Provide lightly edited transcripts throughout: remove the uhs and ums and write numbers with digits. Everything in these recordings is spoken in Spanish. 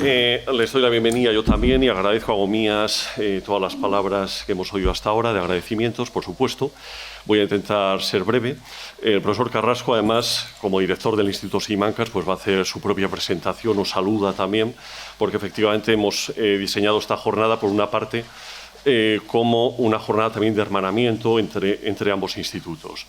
Les doy la bienvenida yo también y agradezco, hago mías todas las palabras que hemos oído hasta ahora, de agradecimientos, por supuesto. Voy a intentar ser breve. El profesor Carrasco, además, como director del Instituto Simancas, pues va a hacer su propia presentación, os saluda también, porque efectivamente hemos diseñado esta jornada, por una parte, como una jornada también de hermanamiento entre ambos institutos.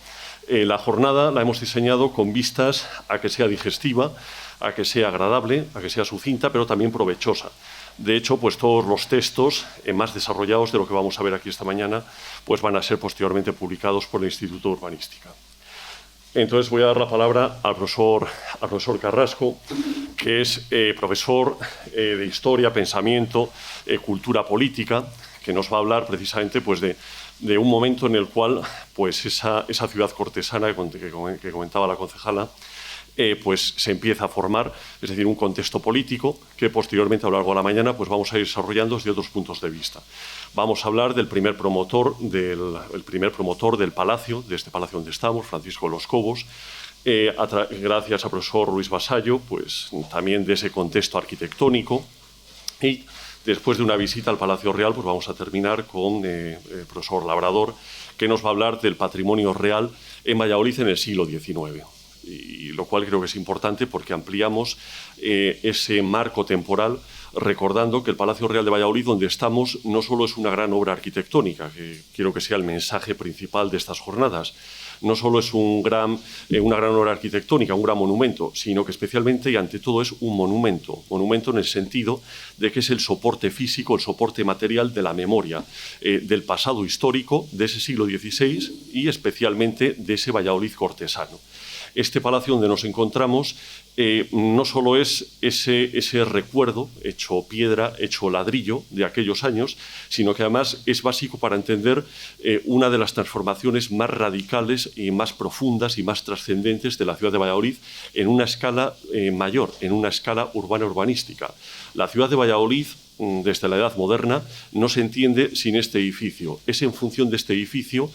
La jornada la hemos diseñado con vistas a que sea digestiva, a que sea agradable, a que sea sucinta, pero también provechosa. De hecho, pues todos los textos más desarrollados de lo que vamos a ver aquí esta mañana, pues van a ser posteriormente publicados por el Instituto de Urbanística. Entonces voy a dar la palabra al profesor Carrasco, que es profesor de Historia, Pensamiento, Cultura Política, que nos va a hablar precisamente pues, de un momento en el cual pues, esa ciudad cortesana que comentaba la concejala, pues se empieza a formar, es decir, un contexto político que posteriormente a lo largo de la mañana pues vamos a ir desarrollando desde otros puntos de vista. Vamos a hablar del primer promotor del palacio, de este palacio donde estamos, Francisco de los Cobos, gracias al profesor Luis Vasallo, pues también de ese contexto arquitectónico, y después de una visita al Palacio Real, pues vamos a terminar con el profesor Labrador, que nos va a hablar del patrimonio real en Valladolid en el siglo XIX. Y lo cual creo que es importante porque ampliamos ese marco temporal, recordando que el Palacio Real de Valladolid, donde estamos, no solo es una gran obra arquitectónica, que quiero que sea el mensaje principal de estas jornadas, no solo es una gran obra arquitectónica, un gran monumento, sino que especialmente y ante todo es un monumento en el sentido de que es el soporte físico, el soporte material de la memoria del pasado histórico de ese siglo XVI y especialmente de ese Valladolid cortesano. Este palacio donde nos encontramos no solo es ese recuerdo hecho piedra, hecho ladrillo de aquellos años, sino que además es básico para entender una de las transformaciones más radicales y más profundas y más trascendentes de la ciudad de Valladolid en una escala mayor, en una escala urbana-urbanística. La ciudad de Valladolid, desde la Edad Moderna, no se entiende sin este edificio. Es en función de este edificio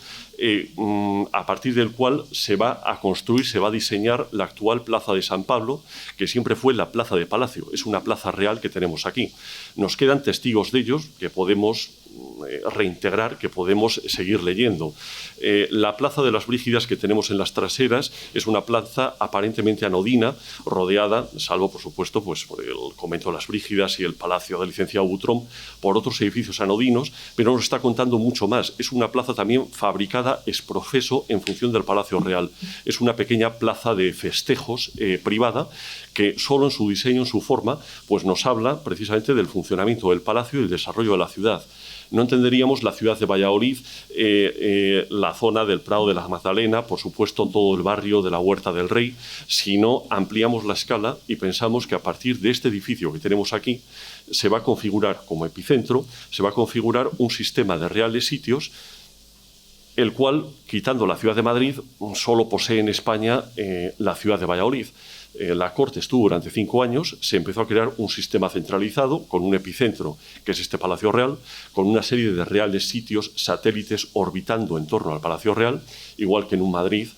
a partir del cual se va a construir, se va a diseñar la actual Plaza de San Pablo, que siempre fue la Plaza de Palacio. Es una plaza real que tenemos aquí. Nos quedan testigos de ellos que podemos reintegrar, que podemos seguir leyendo. La Plaza de las Brígidas que tenemos en las traseras es una plaza aparentemente anodina, rodeada, salvo por supuesto pues, por el convento de las Brígidas y el Palacio del licenciado Butrón, por otros edificios anodinos, pero nos está contando mucho más. Es una plaza también fabricada ex profeso en función del Palacio Real. Es una pequeña plaza de festejos privada que solo en su diseño, en su forma, pues nos habla precisamente del funcionamiento del palacio y el desarrollo de la ciudad. No entenderíamos la ciudad de Valladolid, la zona del Prado de la Magdalena, por supuesto todo el barrio de la Huerta del Rey, si no ampliamos la escala y pensamos que a partir de este edificio que tenemos aquí se va a configurar como epicentro, se va a configurar un sistema de reales sitios, el cual, quitando la ciudad de Madrid, solo posee en España la ciudad de Valladolid. La Corte estuvo durante 5 años, se empezó a crear un sistema centralizado con un epicentro, que es este Palacio Real, con una serie de reales sitios satélites orbitando en torno al Palacio Real, igual que en un Madrid.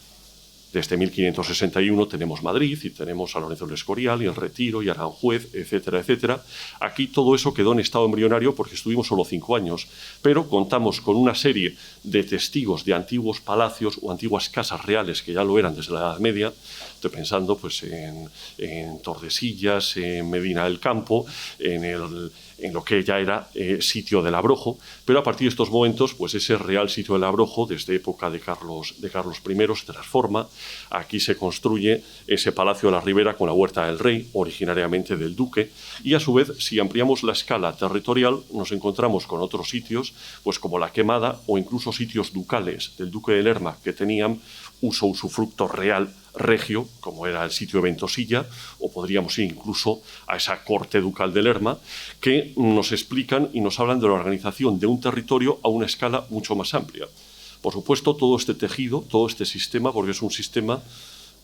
Desde 1561 tenemos Madrid y tenemos a Lorenzo del Escorial y el Retiro y Aranjuez, etcétera, etcétera. Aquí todo eso quedó en estado embrionario porque estuvimos solo 5 años, pero contamos con una serie de testigos de antiguos palacios o antiguas casas reales que ya lo eran desde la Edad Media. Estoy pensando pues, en Tordesillas, en Medina del Campo, en lo que ya era sitio del Abrojo, pero a partir de estos momentos, pues ese real sitio del Abrojo, desde época de Carlos I, se transforma. Aquí se construye ese Palacio de la Ribera con la Huerta del Rey, originariamente del Duque, y a su vez, si ampliamos la escala territorial, nos encontramos con otros sitios, pues como la Quemada o incluso sitios ducales del Duque de Lerma, que tenían uso usufructo real regio, como era el sitio de Ventosilla, o podríamos ir incluso a esa corte ducal de Lerma, que nos explican y nos hablan de la organización de un territorio a una escala mucho más amplia. Por supuesto, todo este tejido, todo este sistema, porque es un sistema,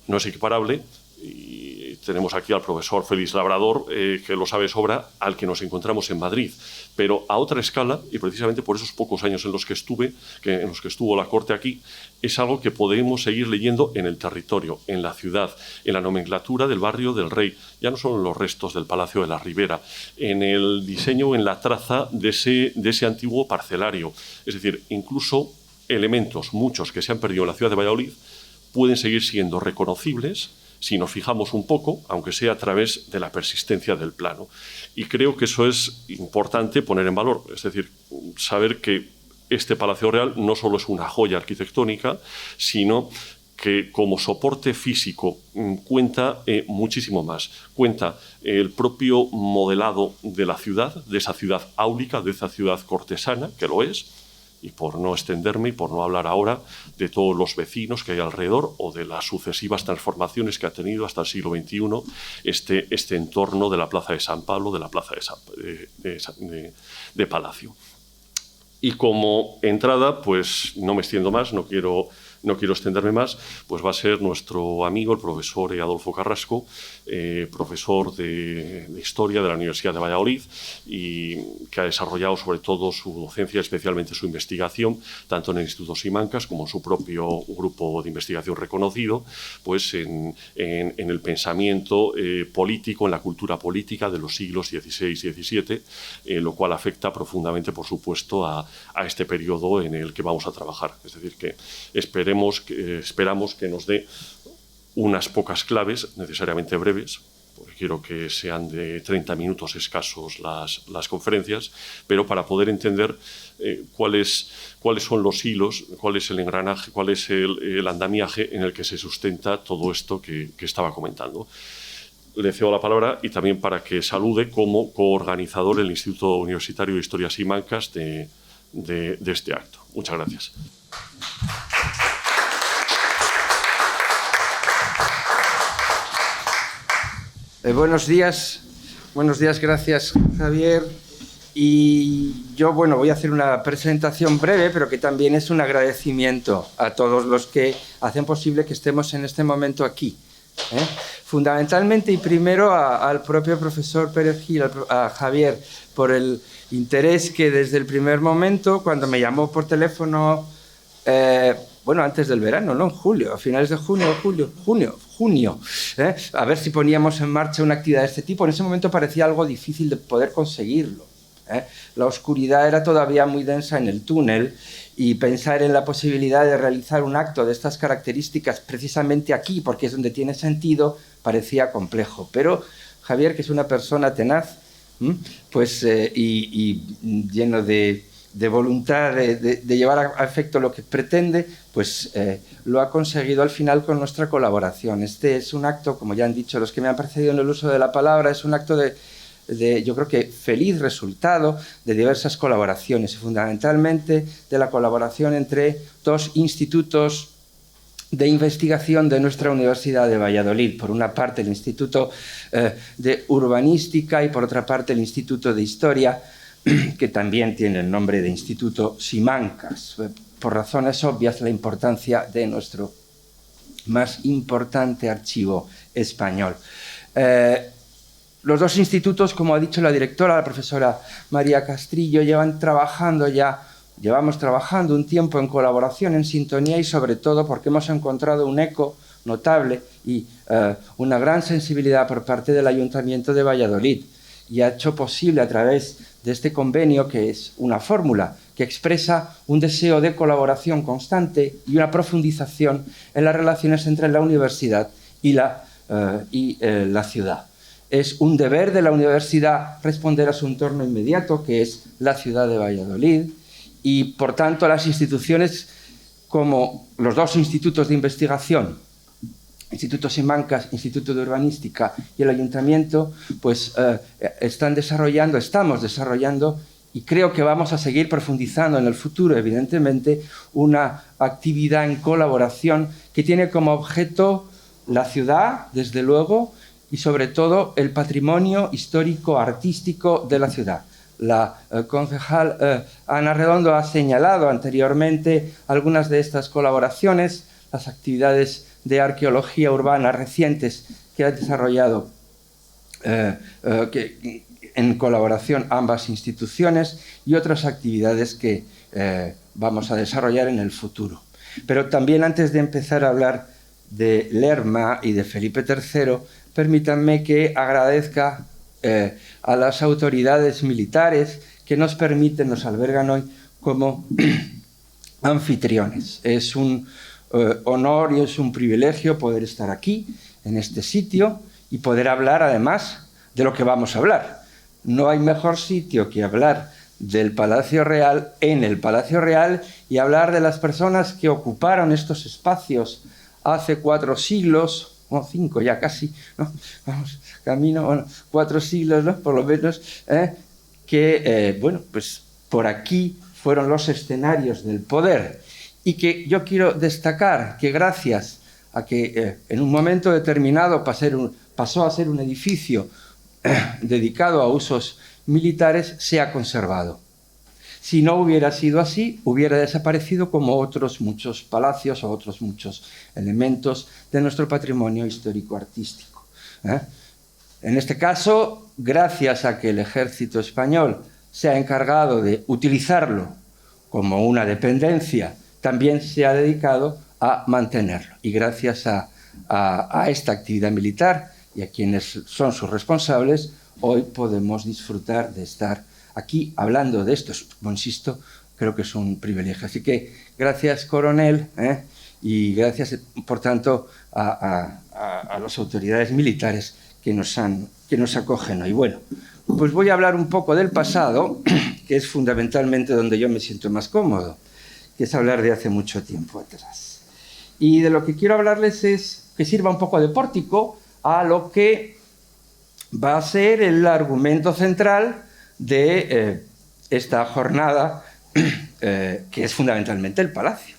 no es equiparable, Y tenemos aquí al profesor Félix Labrador, que lo sabe sobra, al que nos encontramos en Madrid, pero a otra escala, y precisamente por esos pocos años en los que estuvo la Corte aquí, es algo que podemos seguir leyendo en el territorio, en la ciudad, en la nomenclatura del barrio del Rey, ya no solo en los restos del Palacio de la Ribera, en el diseño, en la traza de ese antiguo parcelario. Es decir, incluso elementos, muchos que se han perdido en la ciudad de Valladolid, pueden seguir siendo reconocibles si nos fijamos un poco, aunque sea a través de la persistencia del plano. Y creo que eso es importante poner en valor, es decir, saber que este Palacio Real no solo es una joya arquitectónica, sino que como soporte físico cuenta muchísimo más. Cuenta el propio modelado de la ciudad, de esa ciudad áulica, de esa ciudad cortesana, que lo es, y por no extenderme y por no hablar ahora de todos los vecinos que hay alrededor o de las sucesivas transformaciones que ha tenido hasta el siglo XXI este entorno de la Plaza de San Pablo, de la Plaza de Palacio. Y como entrada, pues no me extiendo más, no quiero extenderme más, pues va a ser nuestro amigo, el profesor Adolfo Carrasco, profesor de Historia de la Universidad de Valladolid y que ha desarrollado sobre todo su docencia, especialmente su investigación, tanto en el Instituto Simancas como en su propio grupo de investigación reconocido, pues en el pensamiento político, en la cultura política de los siglos XVI y XVII, lo cual afecta profundamente, por supuesto, a este periodo en el que vamos a trabajar. Es decir, que esperamos que nos dé unas pocas claves, necesariamente breves, porque quiero que sean de 30 minutos escasos las conferencias, pero para poder entender cuáles son los hilos, cuál es el engranaje, cuál es el andamiaje en el que se sustenta todo esto que estaba comentando. Le cedo la palabra y también para que salude como coorganizador el Instituto Universitario de Historia Simancas de este acto. Muchas gracias. Buenos días, gracias Javier. Y yo, voy a hacer una presentación breve, pero que también es un agradecimiento a todos los que hacen posible que estemos en este momento aquí. Fundamentalmente y primero al propio profesor Pérez Gil, a Javier, por el interés que desde el primer momento, cuando me llamó por teléfono, antes del verano, ¿no? En julio, a finales de junio, a ver si poníamos en marcha una actividad de este tipo. En ese momento parecía algo difícil de poder conseguirlo. La oscuridad era todavía muy densa en el túnel y pensar en la posibilidad de realizar un acto de estas características precisamente aquí, porque es donde tiene sentido, parecía complejo. Pero Javier, que es una persona tenaz, y lleno de voluntad de llevar a efecto lo que pretende, lo ha conseguido al final con nuestra colaboración. Este es un acto, como ya han dicho los que me han precedido en el uso de la palabra, es un acto yo creo que feliz resultado de diversas colaboraciones y fundamentalmente de la colaboración entre dos institutos de investigación de nuestra Universidad de Valladolid. Por una parte el Instituto de Urbanística y por otra parte el Instituto de Historia, que también tiene el nombre de Instituto Simancas. Por razones obvias, la importancia de nuestro más importante archivo español. Los dos institutos, como ha dicho la directora, la profesora María Castrillo, llevamos trabajando un tiempo en colaboración, en sintonía y sobre todo porque hemos encontrado un eco notable y una gran sensibilidad por parte del Ayuntamiento de Valladolid y ha hecho posible a través de este convenio, que es una fórmula que expresa un deseo de colaboración constante y una profundización en las relaciones entre la universidad y la ciudad. Es un deber de la universidad responder a su entorno inmediato, que es la ciudad de Valladolid, y por tanto las instituciones como los dos institutos de investigación, Instituto Simancas, Instituto de Urbanística y el Ayuntamiento, estamos desarrollando y creo que vamos a seguir profundizando en el futuro, evidentemente, una actividad en colaboración que tiene como objeto la ciudad, desde luego, y sobre todo el patrimonio histórico-artístico de la ciudad. La concejal Ana Redondo ha señalado anteriormente algunas de estas colaboraciones, las actividades de arqueología urbana recientes que ha desarrollado en colaboración ambas instituciones y otras actividades que vamos a desarrollar en el futuro. Pero también, antes de empezar a hablar de Lerma y de Felipe III, permítanme que agradezca a las autoridades militares que nos permiten, nos albergan hoy como anfitriones. Es un honor y es un privilegio poder estar aquí, en este sitio, y poder hablar además de lo que vamos a hablar. No hay mejor sitio que hablar del Palacio Real, en el Palacio Real, y hablar de las personas que ocuparon estos espacios hace 4 siglos, o 5 ya casi, ¿no? Vamos, camino, bueno, 4 siglos, ¿no? Por lo menos, que, bueno, pues por aquí fueron los escenarios del poder, y que yo quiero destacar que gracias a que en un momento determinado pasó a ser un edificio dedicado a usos militares, se ha conservado. Si no hubiera sido así, hubiera desaparecido como otros muchos palacios o otros muchos elementos de nuestro patrimonio histórico-artístico. En este caso, gracias a que el ejército español se ha encargado de utilizarlo como una dependencia, también se ha dedicado a mantenerlo. Y gracias a esta actividad militar y a quienes son sus responsables, hoy podemos disfrutar de estar aquí hablando de esto. Como insisto, creo que es un privilegio. Así que gracias, coronel, y gracias, por tanto, a las autoridades militares que nos acogen hoy. Bueno, pues voy a hablar un poco del pasado, que es fundamentalmente donde yo me siento más cómodo, que es hablar de hace mucho tiempo atrás. Y de lo que quiero hablarles es que sirva un poco de pórtico a lo que va a ser el argumento central de esta jornada, que es fundamentalmente el palacio.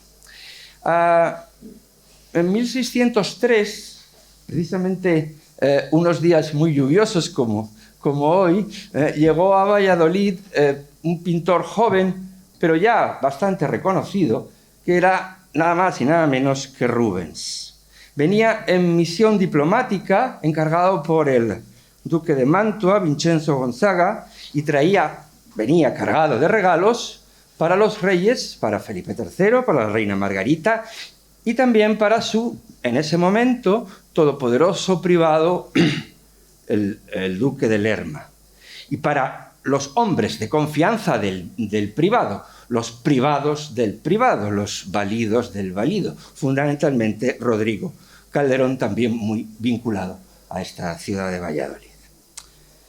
En 1603, precisamente unos días muy lluviosos como hoy, llegó a Valladolid un pintor joven, pero ya bastante reconocido, que era nada más y nada menos que Rubens. Venía en misión diplomática, encargado por el duque de Mantua, Vincenzo Gonzaga, y venía cargado de regalos para los reyes, para Felipe III, para la reina Margarita, y también para su, en ese momento, todopoderoso privado, el duque de Lerma. Y para los hombres de confianza del privado, los privados del privado, los validos del valido, fundamentalmente Rodrigo Calderón, también muy vinculado a esta ciudad de Valladolid.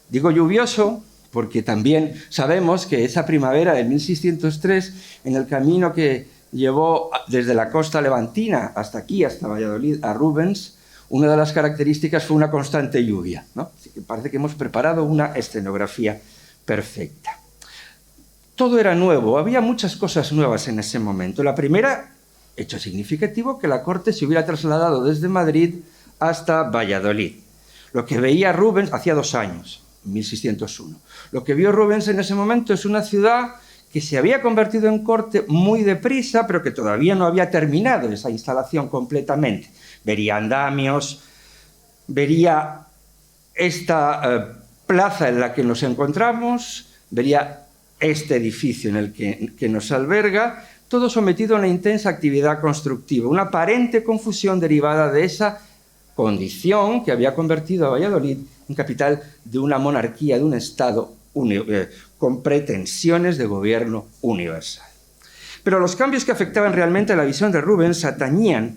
Digo lluvioso porque también sabemos que esa primavera de 1603, en el camino que llevó desde la costa levantina hasta aquí, hasta Valladolid, a Rubens, una de las características fue una constante lluvia, ¿no? Así que parece que hemos preparado una escenografía perfecta. Todo era nuevo, había muchas cosas nuevas en ese momento. La primera, hecho significativo, que la corte se hubiera trasladado desde Madrid hasta Valladolid. Lo que veía Rubens hacía 2 años, 1601. Lo que vio Rubens en ese momento es una ciudad que se había convertido en corte muy deprisa, pero que todavía no había terminado esa instalación completamente. Vería andamios, vería esta plaza en la que nos encontramos, vería este edificio en el que nos alberga, todo sometido a una intensa actividad constructiva, una aparente confusión derivada de esa condición que había convertido a Valladolid en capital de una monarquía, de un Estado con pretensiones de gobierno universal. Pero los cambios que afectaban realmente a la visión de Rubens atañían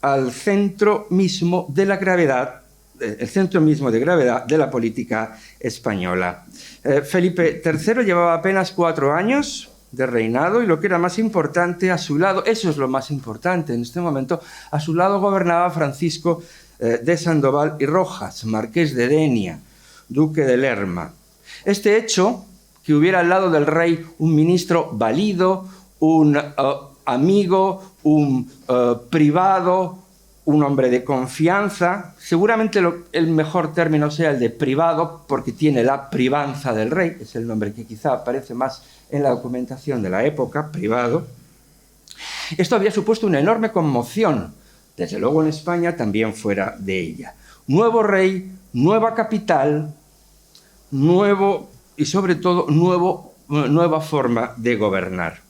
al centro mismo de la gravedad, el centro mismo de gravedad de la política española. Felipe III llevaba apenas 4 años de reinado y lo que era más importante, a su lado, eso es lo más importante en este momento, a su lado gobernaba Francisco de Sandoval y Rojas, marqués de Denia, duque de Lerma. Este hecho, que hubiera al lado del rey un ministro valido, un amigo, un privado, un hombre de confianza, seguramente el mejor término sea el de privado, porque tiene la privanza del rey, es el nombre que quizá aparece más en la documentación de la época, privado. Esto había supuesto una enorme conmoción, desde luego en España, también fuera de ella. nuevo rey, nueva capital, nuevo y sobre todo nueva forma de gobernar.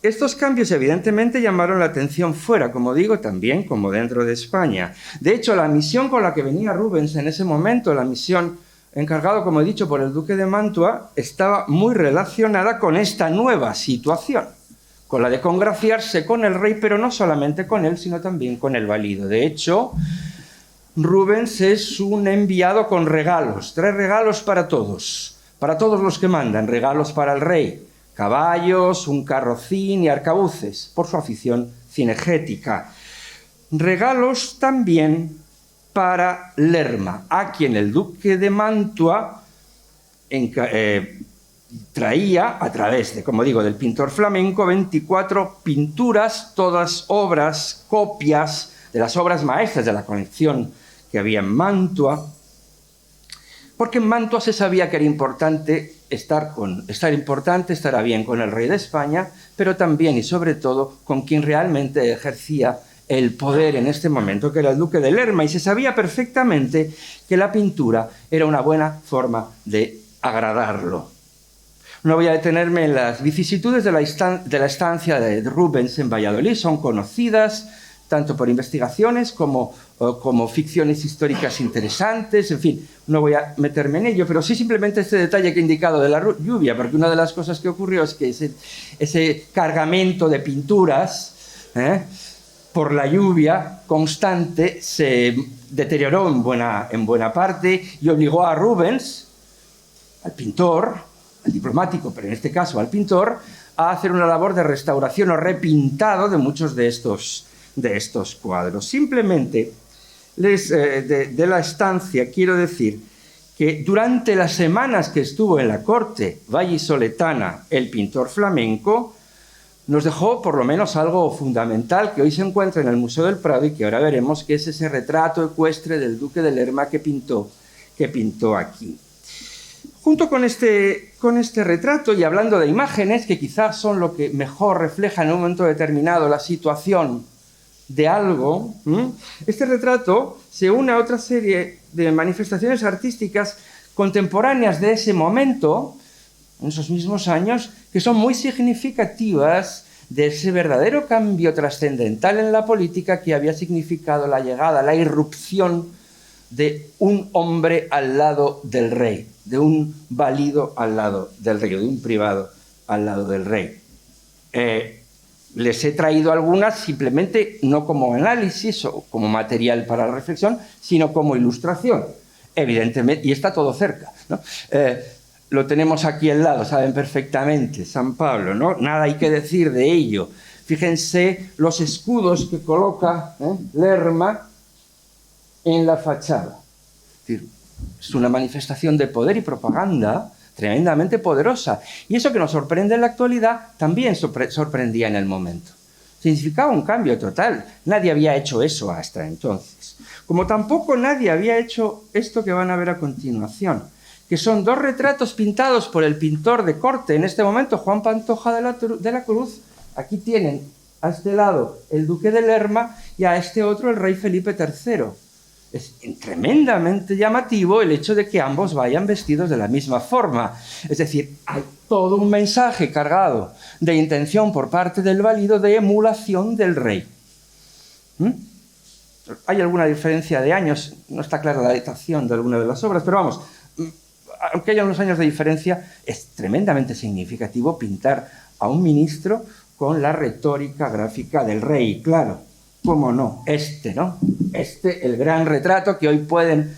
Estos cambios evidentemente llamaron la atención fuera, como digo, también como dentro de España. De hecho, la misión con la que venía Rubens en ese momento, la misión encargada, como he dicho, por el duque de Mantua, estaba muy relacionada con esta nueva situación, con la de congraciarse con el rey, pero no solamente con él, sino también con el valido. De hecho, Rubens es un enviado con regalos, trae regalos para todos los que mandan, regalos para el rey, caballos, un carrocín y arcabuces, por su afición cinegética. Regalos también para Lerma, a quien el duque de Mantua traía, a través de, como digo, del pintor flamenco, 24 pinturas, todas obras, copias de las obras maestras de la colección que había en Mantua, porque en Mantua se sabía que era importante estar bien con el rey de España, pero también y sobre todo con quien realmente ejercía el poder en este momento, que era el duque de Lerma, y se sabía perfectamente que la pintura era una buena forma de agradarlo. No voy a detenerme en las vicisitudes de la estancia de Rubens en Valladolid, son conocidas tanto por investigaciones como ficciones históricas interesantes, en fin, no voy a meterme en ello, pero sí simplemente este detalle que he indicado de la lluvia, porque una de las cosas que ocurrió es que ese cargamento de pinturas, por la lluvia constante, se deterioró en buena parte y obligó a Rubens, al pintor, al diplomático, pero en este caso al pintor, a hacer una labor de restauración o repintado de muchos de estos cuadros. Simplemente, de la estancia, quiero decir que durante las semanas que estuvo en la corte vallisoletana el pintor flamenco, nos dejó por lo menos algo fundamental que hoy se encuentra en el Museo del Prado y que ahora veremos, que es ese retrato ecuestre del duque de Lerma que pintó aquí. Junto con este retrato, y hablando de imágenes que quizás son lo que mejor refleja en un momento determinado la situación de algo, este retrato se une a otra serie de manifestaciones artísticas contemporáneas de ese momento, en esos mismos años, que son muy significativas de ese verdadero cambio trascendental en la política que había significado la llegada, la irrupción de un hombre al lado del rey, de un valido al lado del rey, o de un privado al lado del rey. Les he traído algunas simplemente no como análisis o como material para la reflexión, sino como ilustración, evidentemente, y está todo cerca, ¿no? Lo tenemos aquí al lado, saben perfectamente, San Pablo, ¿no? Nada hay que decir de ello. Fíjense los escudos que coloca Lerma en la fachada. Es decir, es una manifestación de poder y propaganda tremendamente poderosa. Y eso que nos sorprende en la actualidad también sorprendía en el momento. Significaba un cambio total. Nadie había hecho eso hasta entonces. Como tampoco nadie había hecho esto que van a ver a continuación, que son dos retratos pintados por el pintor de corte, en este momento Juan Pantoja de la Cruz. Aquí tienen a este lado el duque de Lerma y a este otro el rey Felipe III. Es tremendamente llamativo el hecho de que ambos vayan vestidos de la misma forma. Es decir, hay todo un mensaje cargado de intención por parte del valido de emulación del rey. Hay alguna diferencia de años, no está clara la datación de alguna de las obras, pero vamos, aunque haya unos años de diferencia, es tremendamente significativo pintar a un ministro con la retórica gráfica del rey, claro. ¿Cómo no? ¿no? El gran retrato que hoy pueden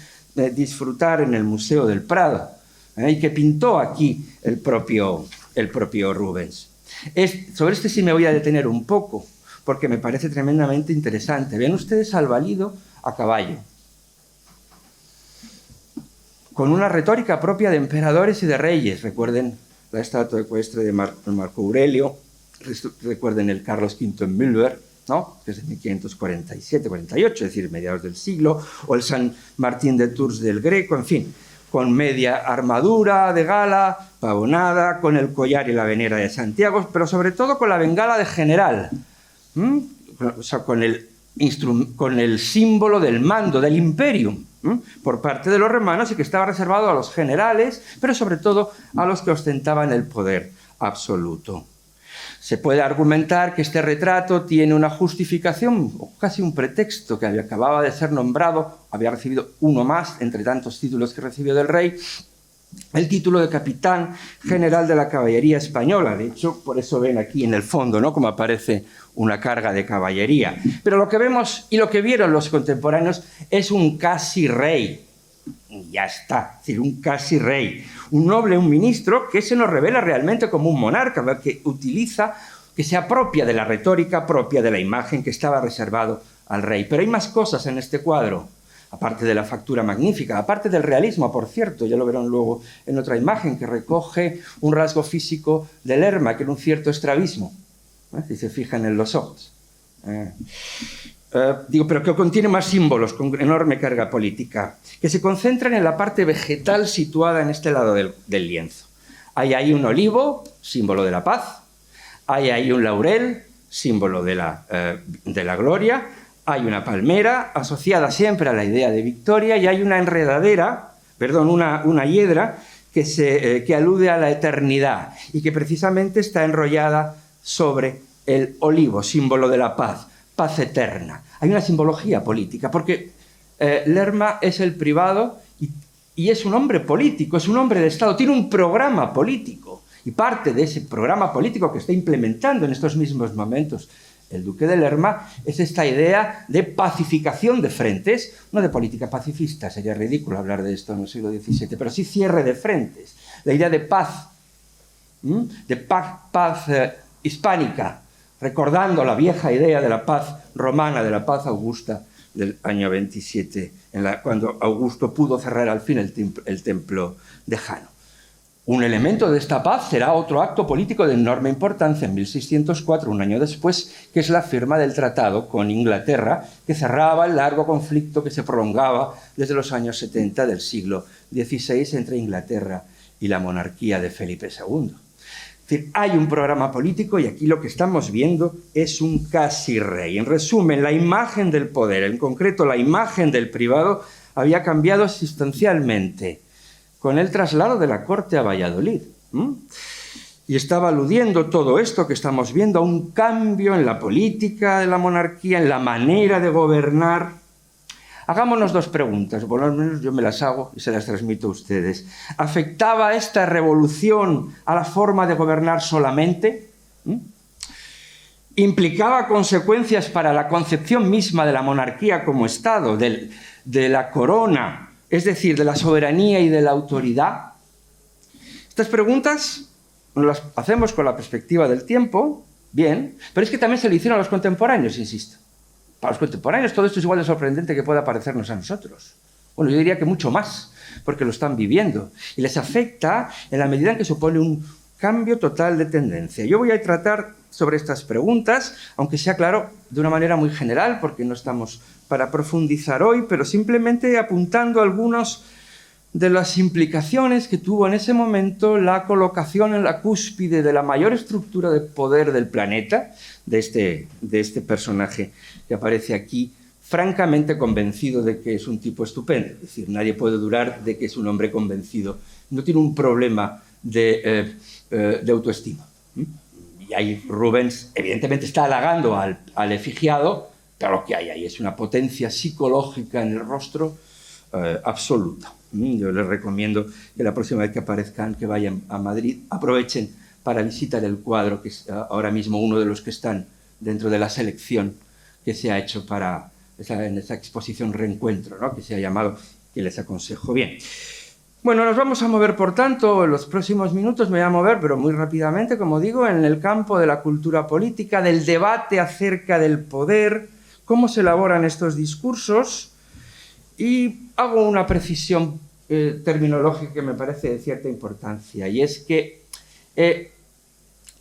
disfrutar en el Museo del Prado, y que pintó aquí el propio Rubens. Sobre este sí me voy a detener un poco, porque me parece tremendamente interesante. Ven ustedes al valido a caballo, con una retórica propia de emperadores y de reyes. Recuerden la estatua ecuestre de Marco Aurelio, recuerden el Carlos V en Mühlberg, ¿no? Que es de 1547-48, es decir, mediados del siglo, o el San Martín de Tours del Greco, en fin, con media armadura de gala, pavonada, con el collar y la venera de Santiago, pero sobre todo con la bengala de general, o sea, con el símbolo del mando, del imperium, por parte de los romanos y que estaba reservado a los generales, pero sobre todo a los que ostentaban el poder absoluto. Se puede argumentar que este retrato tiene una justificación, o casi un pretexto, que acababa de ser nombrado, había recibido uno más entre tantos títulos que recibió del rey, el título de capitán general de la caballería española. De hecho, por eso ven aquí en el fondo, ¿no?, como aparece una carga de caballería. Pero lo que vemos y lo que vieron los contemporáneos es un casi rey. Ya está, es decir, un casi rey, un noble, un ministro que se nos revela realmente como un monarca, que utiliza, que se apropia de la retórica propia de la imagen que estaba reservado al rey. Pero hay más cosas en este cuadro, aparte de la factura magnífica, aparte del realismo, por cierto, ya lo verán luego en otra imagen, que recoge un rasgo físico de Lerma, que era un cierto estrabismo, si se fijan en los ojos. Pero que contiene más símbolos con enorme carga política, que se concentran en la parte vegetal situada en este lado del lienzo. Hay ahí un olivo, símbolo de la paz, hay ahí un laurel, símbolo de la gloria, hay una palmera asociada siempre a la idea de victoria y hay una enredadera, una hiedra que alude a la eternidad y que precisamente está enrollada sobre el olivo, símbolo de la paz eterna. Hay una simbología política, porque Lerma es el privado y es un hombre político, es un hombre de Estado, tiene un programa político, y parte de ese programa político que está implementando en estos mismos momentos el duque de Lerma es esta idea de pacificación de frentes, no de política pacifista, sería ridículo hablar de esto en el siglo XVII, pero sí cierre de frentes, la idea de paz, hispánica, recordando la vieja idea de la paz romana, de la paz augusta del año 27, cuando Augusto pudo cerrar al fin el templo de Jano. Un elemento de esta paz será otro acto político de enorme importancia en 1604, un año después, que es la firma del tratado con Inglaterra, que cerraba el largo conflicto que se prolongaba desde los años 70 del siglo XVI entre Inglaterra y la monarquía de Felipe II. Es decir, hay un programa político y aquí lo que estamos viendo es un casi rey. En resumen, la imagen del poder, en concreto la imagen del privado, había cambiado sustancialmente con el traslado de la corte a Valladolid. Y estaba aludiendo todo esto que estamos viendo a un cambio en la política de la monarquía, en la manera de gobernar. Hagámonos dos preguntas, por lo menos yo me las hago y se las transmito a ustedes. ¿Afectaba esta revolución a la forma de gobernar solamente? ¿Implicaba consecuencias para la concepción misma de la monarquía como Estado, de la corona, es decir, de la soberanía y de la autoridad? Estas preguntas nos las hacemos con la perspectiva del tiempo, bien, pero es que también se le hicieron a los contemporáneos, insisto. Para los contemporáneos todo esto es igual de sorprendente que pueda parecernos a nosotros. Bueno, yo diría que mucho más, porque lo están viviendo. Y les afecta en la medida en que supone un cambio total de tendencia. Yo voy a tratar sobre estas preguntas, aunque sea claro, de una manera muy general, porque no estamos para profundizar hoy, pero simplemente apuntando algunas de las implicaciones que tuvo en ese momento la colocación en la cúspide de la mayor estructura de poder del planeta, de este personaje que aparece aquí, francamente convencido de que es un tipo estupendo. Es decir, nadie puede dudar de que es un hombre convencido. No tiene un problema de autoestima. Y ahí Rubens evidentemente está halagando al efigiado, pero lo que hay ahí es una potencia psicológica en el rostro absoluta. Yo les recomiendo que la próxima vez que aparezcan, que vayan a Madrid, aprovechen para visitar el cuadro, que es ahora mismo uno de los que están dentro de la selección que se ha hecho en esa exposición Reencuentro, ¿no?, que se ha llamado, que les aconsejo. Bien. Bueno, nos vamos a mover, por tanto, en los próximos minutos me voy a mover, pero muy rápidamente, como digo, en el campo de la cultura política, del debate acerca del poder, cómo se elaboran estos discursos, y hago una precisión terminológica que me parece de cierta importancia, y es que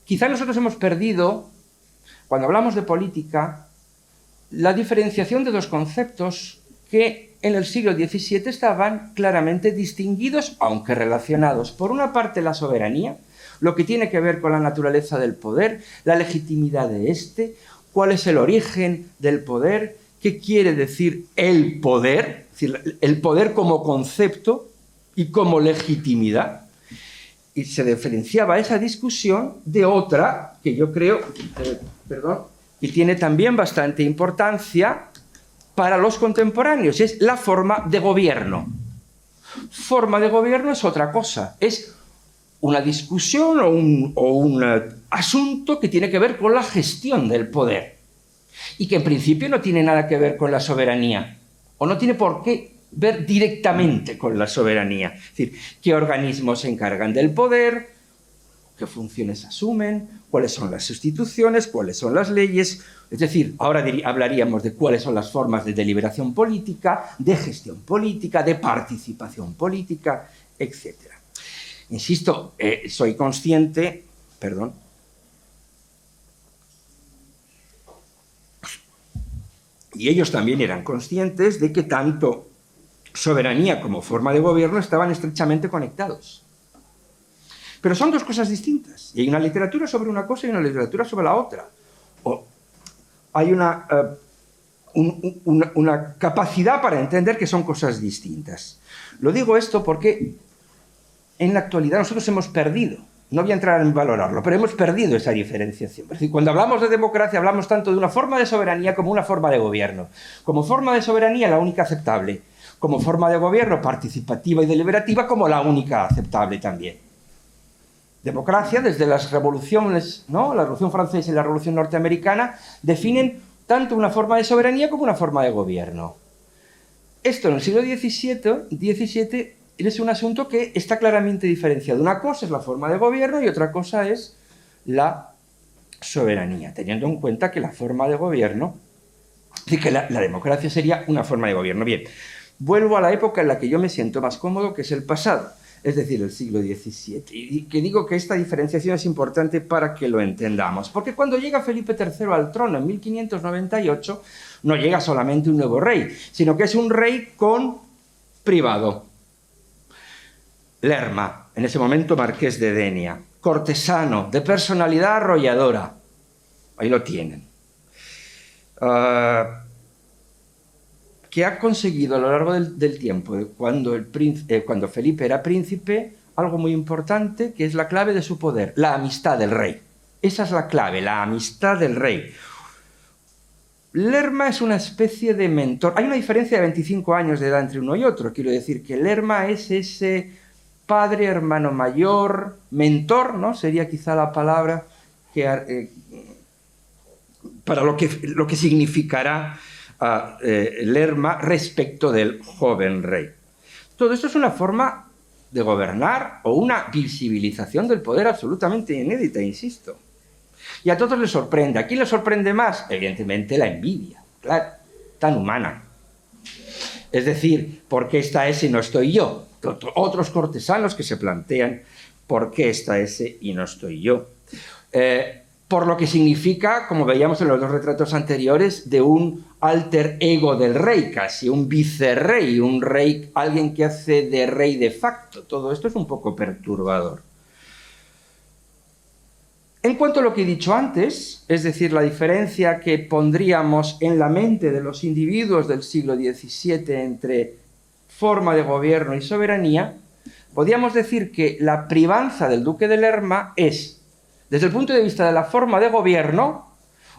quizá nosotros hemos perdido, cuando hablamos de política, la diferenciación de dos conceptos que en el siglo XVII estaban claramente distinguidos, aunque relacionados. Por una parte, la soberanía, lo que tiene que ver con la naturaleza del poder, la legitimidad de éste, cuál es el origen del poder, qué quiere decir el poder, es decir, el poder como concepto y como legitimidad. Y se diferenciaba esa discusión de otra que yo creo, que tiene también bastante importancia para los contemporáneos, es la forma de gobierno. Forma de gobierno es otra cosa, es una discusión o un asunto que tiene que ver con la gestión del poder y que en principio no tiene nada que ver con la soberanía, o no tiene por qué ver directamente con la soberanía. Es decir, qué organismos se encargan del poder, qué funciones asumen, cuáles son las instituciones, cuáles son las leyes. Es decir, ahora hablaríamos de cuáles son las formas de deliberación política, de gestión política, de participación política, etc. Insisto, soy consciente, y ellos también eran conscientes de que tanto soberanía como forma de gobierno estaban estrechamente conectados. Pero son dos cosas distintas. Y hay una literatura sobre una cosa y una literatura sobre la otra. O hay una capacidad para entender que son cosas distintas. Lo digo esto porque en la actualidad nosotros hemos perdido, no voy a entrar en valorarlo, pero hemos perdido esa diferenciación. Es decir, cuando hablamos de democracia hablamos tanto de una forma de soberanía como una forma de gobierno. Como forma de soberanía la única aceptable. Como forma de gobierno participativa y deliberativa como la única aceptable también. Democracia, desde las revoluciones, ¿no? La Revolución Francesa y la Revolución Norteamericana, definen tanto una forma de soberanía como una forma de gobierno. Esto en el siglo XVII es un asunto que está claramente diferenciado. Una cosa es la forma de gobierno y otra cosa es la soberanía, teniendo en cuenta que la forma de gobierno, y que la democracia sería una forma de gobierno. Bien. Vuelvo a la época en la que yo me siento más cómodo, que es el pasado, es decir, el siglo XVII. Y que digo que esta diferenciación es importante para que lo entendamos. Porque cuando llega Felipe III al trono en 1598, no llega solamente un nuevo rey, sino que es un rey con privado. Lerma, en ese momento marqués de Denia, cortesano, de personalidad arrolladora. Ahí lo tienen. Que ha conseguido a lo largo del tiempo, cuando Felipe era príncipe, algo muy importante, que es la clave de su poder, la amistad del rey. Esa es la clave, la amistad del rey. Lerma es una especie de mentor. Hay una diferencia de 25 años de edad entre uno y otro. Quiero decir que Lerma es ese padre, hermano mayor, mentor, ¿no? Sería quizá la palabra para lo que significará Lerma respecto del joven rey. Todo esto es una forma de gobernar o una visibilización del poder absolutamente inédita, insisto. Y a todos les sorprende. ¿A quién les sorprende más? Evidentemente la envidia, claro, tan humana. Es decir, ¿por qué está ese y no estoy yo? Otros cortesanos que se plantean ¿por qué está ese y no estoy yo? Por lo que significa, como veíamos en los dos retratos anteriores, de un alter ego del rey, casi un vicerrey, un rey, alguien que hace de rey de facto. Todo esto es un poco perturbador. En cuanto a lo que he dicho antes, es decir, la diferencia que pondríamos en la mente de los individuos del siglo XVII entre forma de gobierno y soberanía, podríamos decir que la privanza del duque de Lerma es, desde el punto de vista de la forma de gobierno,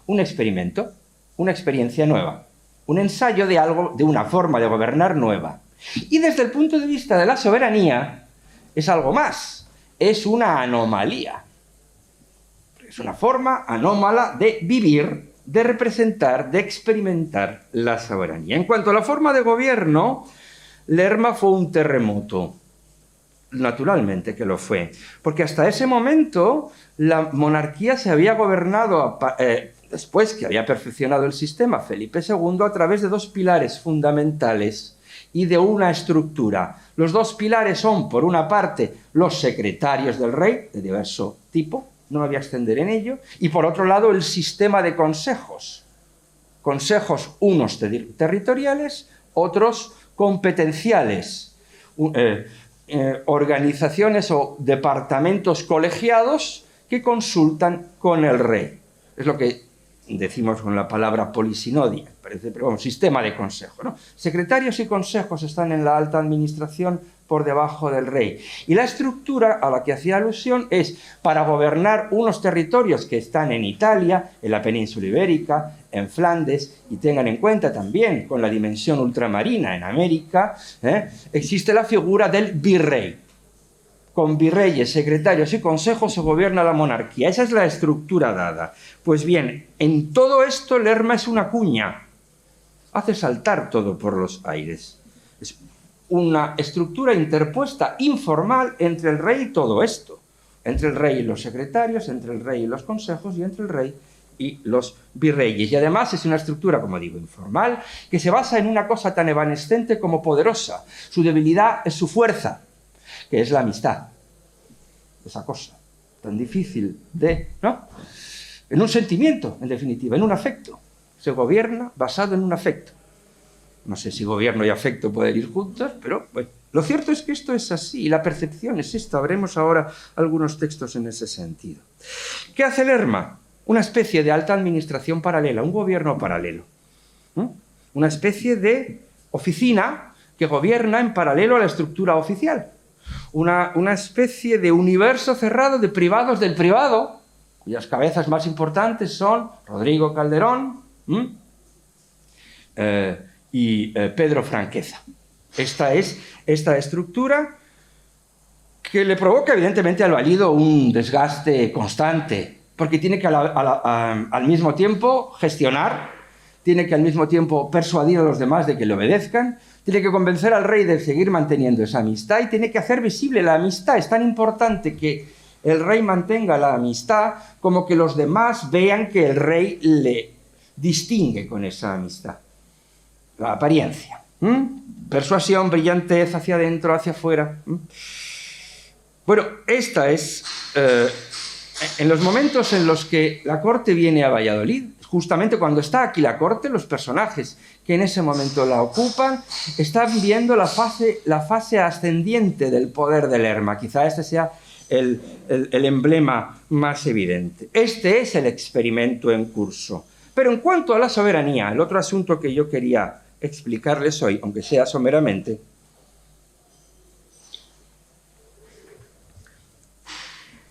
un experimento, una experiencia nueva, un ensayo de algo, de una forma de gobernar nueva. Y desde el punto de vista de la soberanía, es algo más, es una anomalía. Es una forma anómala de vivir, de representar, de experimentar la soberanía. En cuanto a la forma de gobierno, Lerma fue un terremoto. Naturalmente que lo fue, porque hasta ese momento la monarquía se había gobernado, después que había perfeccionado el sistema Felipe II, a través de dos pilares fundamentales y de una estructura. Los dos pilares son, por una parte, los secretarios del rey, de diverso tipo, no me voy a extender en ello, y por otro lado el sistema de consejos. Consejos unos territoriales, otros competenciales, organizaciones o departamentos colegiados que consultan con el rey. Es lo que decimos con la palabra polisinodia, parece, pero bueno, sistema de consejo, ¿no? Secretarios y consejos están en la alta administración por debajo del rey. Y la estructura a la que hacía alusión es para gobernar unos territorios que están en Italia, en la península ibérica, en Flandes, y tengan en cuenta también con la dimensión ultramarina en América, existe la figura del virrey. Con virreyes, secretarios y consejos se gobierna la monarquía. Esa es la estructura dada. Pues bien, en todo esto Lerma es una cuña. Hace saltar todo por los aires. Es una estructura interpuesta, informal, entre el rey y todo esto. Entre el rey y los secretarios, entre el rey y los consejos, y entre el rey y los virreyes. Y además es una estructura, como digo, informal, que se basa en una cosa tan evanescente como poderosa. Su debilidad es su fuerza, que es la amistad. Esa cosa tan difícil de, ¿no? En un sentimiento, en definitiva, en un afecto. Se gobierna basado en un afecto. No sé si gobierno y afecto pueden ir juntos, pero bueno, lo cierto es que esto es así y la percepción es esta. Veremos ahora algunos textos en ese sentido. ¿Qué hace Lerma? Una especie de alta administración paralela, un gobierno paralelo. Una especie de oficina que gobierna en paralelo a la estructura oficial. Una especie de universo cerrado de privados del privado, cuyas cabezas más importantes son Rodrigo Calderón y Pedro Franqueza. Esta es esta estructura que le provoca evidentemente al valido un desgaste constante, porque tiene que al mismo tiempo gestionar, tiene que al mismo tiempo persuadir a los demás de que le obedezcan, tiene que convencer al rey de seguir manteniendo esa amistad y tiene que hacer visible la amistad. Es tan importante que el rey mantenga la amistad como que los demás vean que el rey le distingue con esa amistad. La apariencia. Persuasión, brillantez, hacia adentro, hacia afuera. Bueno, esta es... en los momentos en los que la corte viene a Valladolid, justamente cuando está aquí la corte, los personajes que en ese momento la ocupan están viendo la fase ascendiente del poder de Lerma. Quizá este sea el emblema más evidente. Este es el experimento en curso. Pero en cuanto a la soberanía, el otro asunto que yo quería explicarles hoy, aunque sea someramente,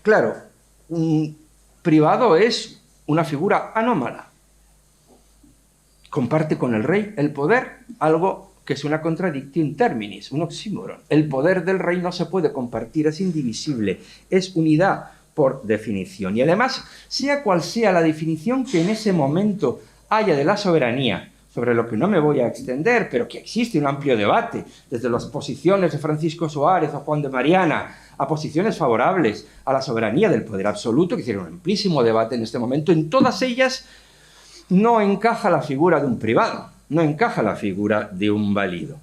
claro, un privado es una figura anómala. Comparte con el rey el poder, algo que es una contradictio in terminis, un oxímoron. El poder del rey no se puede compartir, es indivisible, es unidad por definición. Y además, sea cual sea la definición que en ese momento haya de la soberanía, sobre lo que no me voy a extender, pero que existe un amplio debate, desde las posiciones de Francisco Suárez o Juan de Mariana, a posiciones favorables a la soberanía del poder absoluto, que hicieron un amplísimo debate en este momento. En todas ellas no encaja la figura de un privado, no encaja la figura de un valido.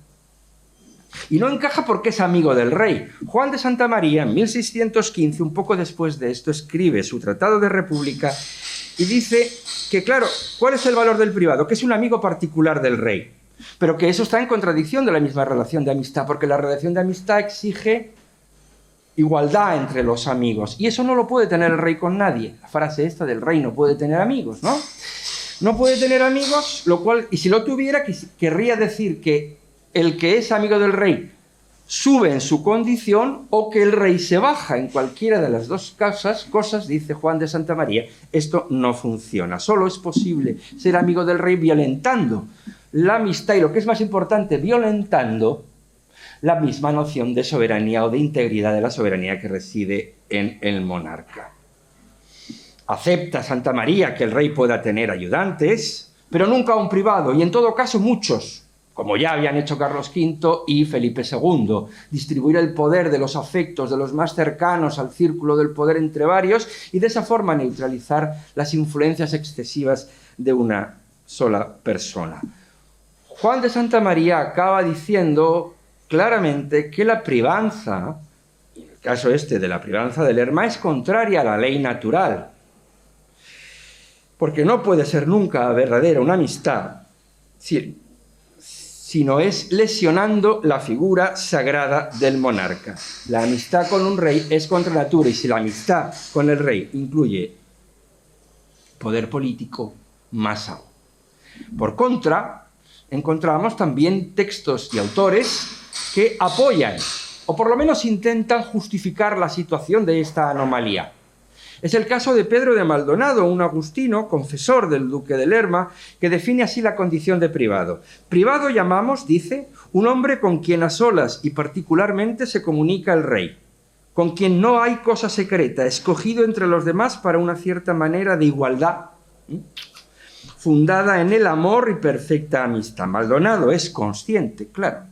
Y no encaja porque es amigo del rey. Juan de Santamaría, en 1615, un poco después de esto, escribe su Tratado de República y dice que, claro, ¿cuál es el valor del privado? Que es un amigo particular del rey, pero que eso está en contradicción de la misma relación de amistad, porque la relación de amistad exige igualdad entre los amigos, y eso no lo puede tener el rey con nadie. La frase esta del rey no puede tener amigos, ¿no? No puede tener amigos, lo cual, y si lo tuviera, querría decir que el que es amigo del rey sube en su condición o que el rey se baja. En cualquiera de las dos cosas, dice Juan de Santamaría, esto no funciona. Solo es posible ser amigo del rey violentando la amistad y, lo que es más importante, violentando la misma noción de soberanía o de integridad de la soberanía que reside en el monarca. Acepta Santamaría que el rey pueda tener ayudantes, pero nunca un privado, y en todo caso muchos, como ya habían hecho Carlos V y Felipe II, distribuir el poder de los afectos de los más cercanos al círculo del poder entre varios y de esa forma neutralizar las influencias excesivas de una sola persona. Juan de Santamaría acaba diciendo claramente que la privanza, en el caso este de la privanza de Lerma, es contraria a la ley natural, porque no puede ser nunca verdadera una amistad si no es lesionando la figura sagrada del monarca. La amistad con un rey es contra natura, y si la amistad con el rey incluye poder político, más aún. Por contra, encontramos también textos y autores que apoyan, o por lo menos intentan justificar la situación de esta anomalía. Es el caso de Pedro de Maldonado, un agustino, confesor del duque de Lerma, que define así la condición de privado. Privado llamamos, dice, un hombre con quien a solas y particularmente se comunica el rey, con quien no hay cosa secreta, escogido entre los demás para una cierta manera de igualdad, fundada en el amor y perfecta amistad. Maldonado es consciente, claro,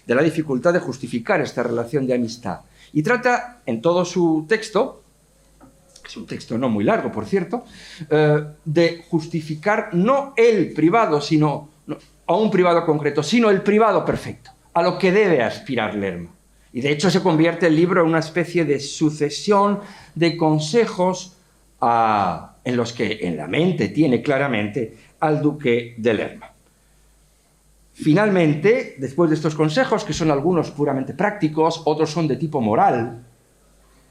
de la dificultad de justificar esta relación de amistad y trata en todo su texto, es un texto no muy largo, por cierto, de justificar no el privado, sino a un privado concreto, sino el privado perfecto, a lo que debe aspirar Lerma. Y de hecho se convierte el libro en una especie de sucesión de consejos en los que en la mente tiene claramente al duque de Lerma. Finalmente, después de estos consejos, que son algunos puramente prácticos, otros son de tipo moral,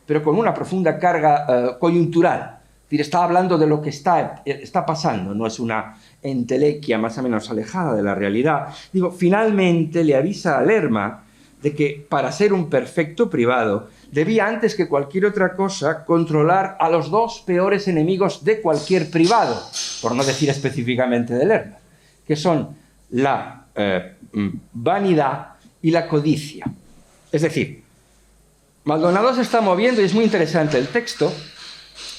pero con una profunda carga coyuntural. Es decir, está hablando de lo que está pasando, no es una entelequia más o menos alejada de la realidad. Digo, finalmente le avisa a Lerma de que para ser un perfecto privado debía antes que cualquier otra cosa controlar a los dos peores enemigos de cualquier privado, por no decir específicamente de Lerma, que son la vanidad y la codicia. Es decir, Maldonado se está moviendo, y es muy interesante el texto,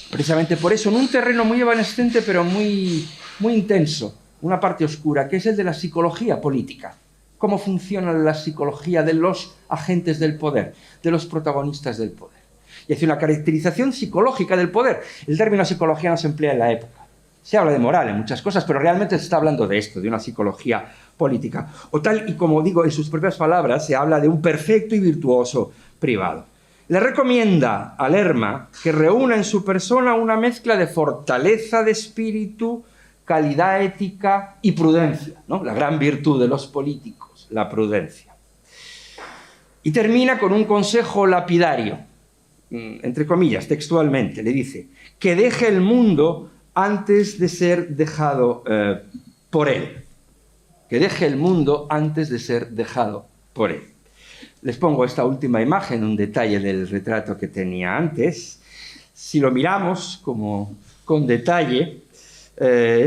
precisamente por eso, en un terreno muy evanescente pero muy intenso, una parte oscura, que es el de la psicología política. Cómo funciona la psicología de los agentes del poder, de los protagonistas del poder. Y hace una caracterización psicológica del poder. El término psicología no se emplea en la época. Se habla de moral en muchas cosas, pero realmente se está hablando de esto, de una psicología política. O tal y como digo en sus propias palabras, se habla de un perfecto y virtuoso privado. Le recomienda a Lerma que reúna en su persona una mezcla de fortaleza de espíritu, calidad ética y prudencia, ¿no? La gran virtud de los políticos, la prudencia. Y termina con un consejo lapidario, entre comillas, textualmente, le dice, que deje el mundo antes de ser dejado por él. Que deje el mundo antes de ser dejado por él. Les pongo esta última imagen, un detalle del retrato que tenía antes. Si lo miramos como con detalle,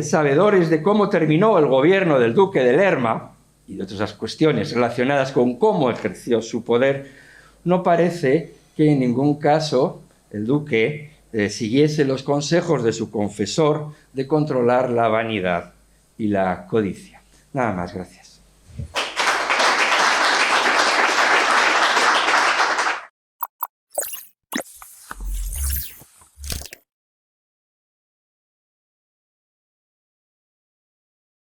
sabedores de cómo terminó el gobierno del duque de Lerma y de otras cuestiones relacionadas con cómo ejerció su poder, no parece que en ningún caso el duque siguiese los consejos de su confesor de controlar la vanidad y la codicia. Nada más, gracias.